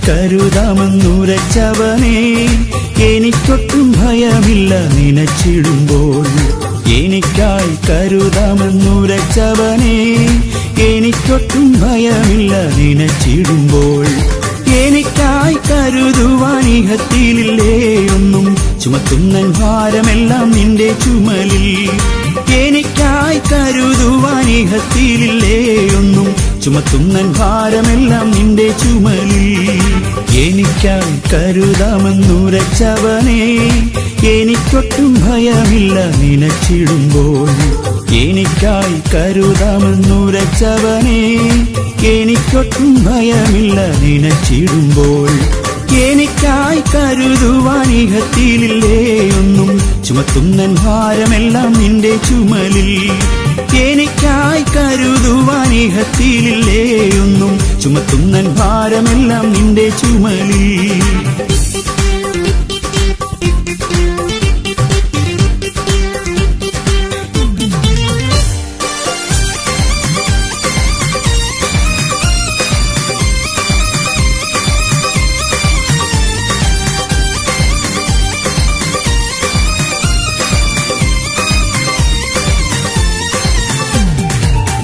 കരുതാമെന്നുരച്ചവനെ എനിക്കൊട്ടും ഭയമില്ല നനച്ചിടുമ്പോൾ. എനിക്കായി കരുതാമെന്നുരച്ചവനെ എനിക്കൊട്ടും ഭയമില്ല നനച്ചിടുമ്പോൾ. എനിക്കായി കരുതുവാനിഹത്തിലില്ലേ ഒന്നും, ചുമത്തുന്ന ഭാരമെല്ലാം നിന്റെ ചുമലിൽ. എനിക്കായി കരുതുവാനിഹത്തിലില്ലേ ഒന്നും, ചുമത്തുന്ന ഭാരമെല്ലാം നിന്റെ ചുമലിൽ. എനിക്കായി കരുതാമെന്നുരച്ചവനെ എനിക്കൊട്ടും ഭയമില്ല നനച്ചിടുമ്പോൾ. എനിക്കായി കരുതാമെന്നുരച്ചവനെ എനിക്കൊട്ടും ഭയമില്ല നനച്ചിടുമ്പോൾ. എനിക്കായി കരുതുവാനിഹത്തിലില്ലേ ഒന്നും, ചുമത്തുന്ന ഭാരമെല്ലാം നിന്റെ ചുമലിൽ. എനിക്കായി കരുതുവാനിഹത്തിലില്ലേ ഒന്നും, ചുമത്തുന്ന ഭാരമെല്ലാം നിന്റെ ചുമലിൽ.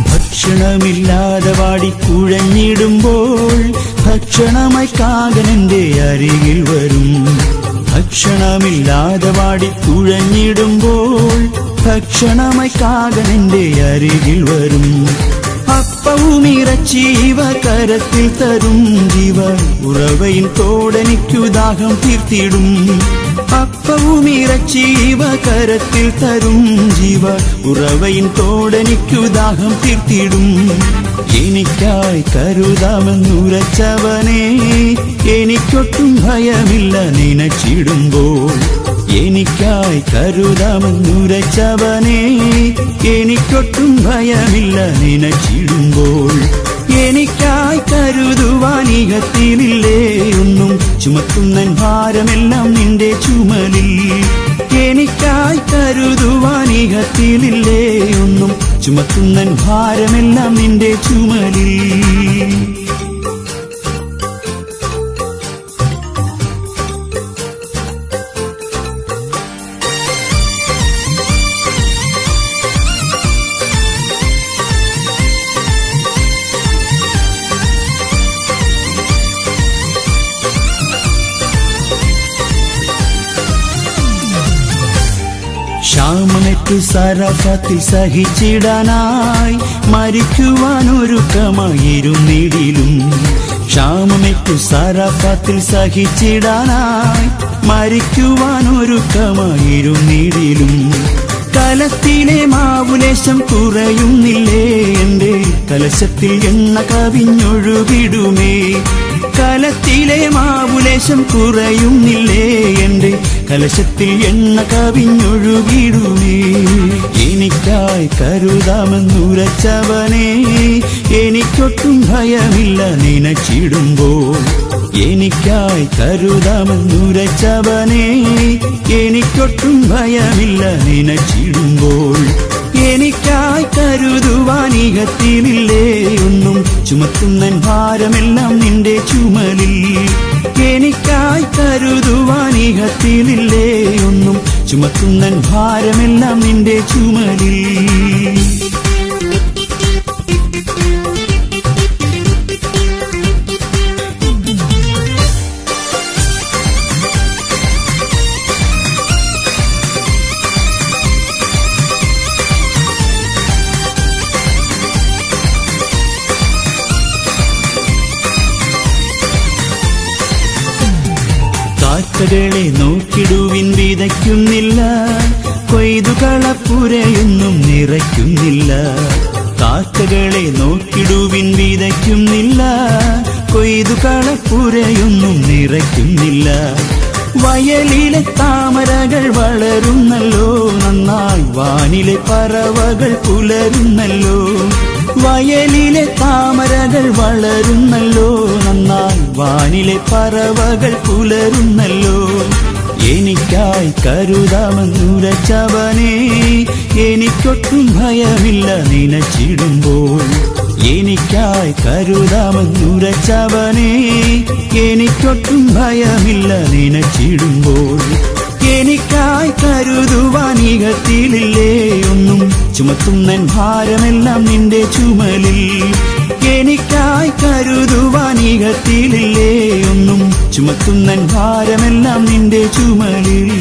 ഭക്ഷണമില്ലാതെ വാടിക്കുഴഞ്ഞിടുമ്പോൾ ഭക്ഷണമായി കാകനെന്റെ അരികിൽ വരും. ഭക്ഷണമില്ലാതെ വാടിക്കുഴഞ്ഞിടുമ്പോൾ ഭക്ഷണമായി കാകനെന്റെ അരികിൽ വരും. അപ്പവും ഇറച്ചീവ കരത്തിൽ തരും, ജീവ ഉറവയിൻ തോടെനിക്കു ദാഹം തീർത്തിടും. അപ്പവും ഇറച്ചീവ കരത്തിൽ തരും, ജീവ ഉറവയിൻ തോടെനിക്കു ദാഹം തീർത്തിടും. എനിക്കായി കരുതാമെന്നുരച്ചവനെ എനിക്കൊട്ടും ഭയമില്ല നനച്ചിടുമ്പോൾ. എനിക്കായി കരുതാമെന്നുരച്ചവനെ എനിക്കൊട്ടും ഭയമില്ല നനച്ചിടുമ്പോൾ. എനിക്കായി കരുതുവാനിഹത്തിലില്ലേ ഒന്നും, ചുമത്തുന്ന ഭാരമെല്ലാം നിന്റെ ചുമലിൽ. എനിക്കായി കരുതുവാനിഹത്തിലില്ലേ ഒന്നും, ചുമത്തുന്ന ഭാരമെല്ലാം നിന്റെ ചുമലിൽ. ക്ഷാമമേറ്റു സറഫത്തിൽ സഹിച്ചിടാനായി മരിക്കുവാനൊരുക്കമായിരുന്നിടിലും. ക്ഷാമമേറ്റു സറഫത്തിൽ സഹിച്ചിടാനായി മരിക്കുവാനൊരുക്കമായിരുന്നിടിലും. കലത്തിലെ മാവുലേശം കുറയുന്നില്ലേ, എന്റെ കലശത്തിൽ എണ്ണ കവിഞ്ഞൊഴുകിടുമേ. കലത്തിലെ മാവുലേശം കുറയുന്നില്ലേ, എന്റെ കലശത്തിൽ എണ്ണ കവിഞ്ഞൊഴുകിടുമേ. എനിക്കായി കരുതാമെന്നുരച്ചവനെ എനിക്കൊട്ടും ഭയമില്ല നനച്ചിടുമ്പോൾ. എനിക്കായി കരുതാമെന്നുരച്ചവനെ എനിക്കൊട്ടും ഭയമില്ല നനച്ചിടുമ്പോൾ. എനിക്കായി കരുതുവാനിഹത്തിലില്ലേ ഒന്നും, ചുമത്തുന്ന ഭാരമെല്ലാം നിന്റെ ചുമലിൽ. എനിക്കായി കരുതുവാനിഹത്തിലില്ലേ ഒന്നും, ചുമത്തുന്ന ഭാരമെല്ലാം നിന്റെ ചുമലിൽ. കാക്കകളെ നോക്കിടുവിൻ, വിതയ്ക്കുന്നില്ല, കൊയ്തുകളപ്പുരയൊന്നും നിറയ്ക്കുന്നില്ല. കാക്കകളെ നോക്കിടുവിൻ, വിതയ്ക്കുന്നില്ല, കൊയ്തുകളപ്പുരയൊന്നും നിറയ്ക്കുന്നില്ല. വയലിലെ താമരകൾ വളരുന്നല്ലോ, നന്നായി വാനിലെ പറവകൾ പുലരുന്നല്ലോ. വയലിലെ താമരകൾ വളരുന്നല്ലോ, നന്നായി വാനിലെ പറവകൾ പുലരുന്നല്ലോ. എനിക്കായി കരുതാമെന്നുരച്ചവനെ എനിക്കൊട്ടും ഭയമില്ല നനച്ചിടുമ്പോൾ. എനിക്കായി കരുതാമെന്നുരച്ചവനേ, എനിക്കൊട്ടും ഭയമില്ല നനച്ചിടുമ്പോൾ. എനിക്കായി കരുതുവാനികത്തിലില്ലേ ഒന്നും, ചുമത്തുന്നൻ ഭാരമെല്ലാം നിന്റെ ചുമലിൽ. എനിക്കായി കരുതുവാനികത്തിലില്ലേ ഒന്നും, ചുമത്തുന്നൻ ഭാരമെല്ലാം നിന്റെ ചുമലിൽ.